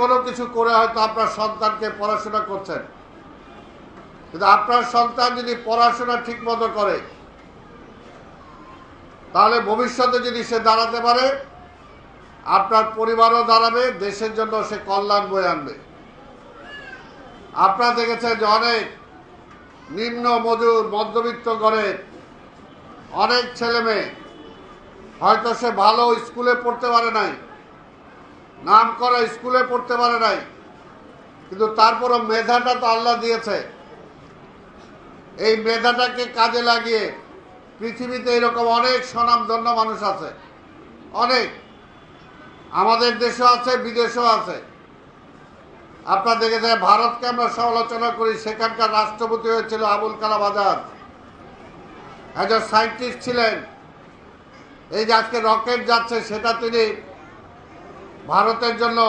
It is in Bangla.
কোনো কিছু করে হয়তো আপনার সন্তানকে পড়াশোনা করছেন, কিন্তু আপনার সন্তান যদি পড়াশোনা ঠিক মতো করে তাহলে ভবিষ্যতে যদি সে দাঁড়াতে পারে, আপনার পরিবারও দাঁড়াবে, দেশের জন্য সে কল্যাণ বয়ে আনবে। আপনারা দেখেছেন যে অনেক নিম্ন মজুর মধ্যবিত্ত ঘরের অনেক ছেলে মেয়ে হয়তো সে ভালো স্কুলে পড়তে পারে নাই, নাম করা স্কুলে পড়তে পারে নাই, কিন্তু তারপরও মেধাটা তো আল্লাহ দিয়েছে। এই মেধাটাকে কাজে লাগিয়ে পৃথিবীতে এরকম অনেক স্বনামধন্য মানুষ আছে, অনেক, আমাদের দেশেও আছে, বিদেশেও আছে। আপনারা দেখেছেন ভারতকে আমরা সমালোচনা করি, সেখানকার রাষ্ট্রপতি হয়েছিল আবুল কালাম আজাদ, একজন সায়েন্টিস্ট ছিলেন। এই যে আজকে রকেট যাচ্ছে সেটা তিনি ভারতের জন্য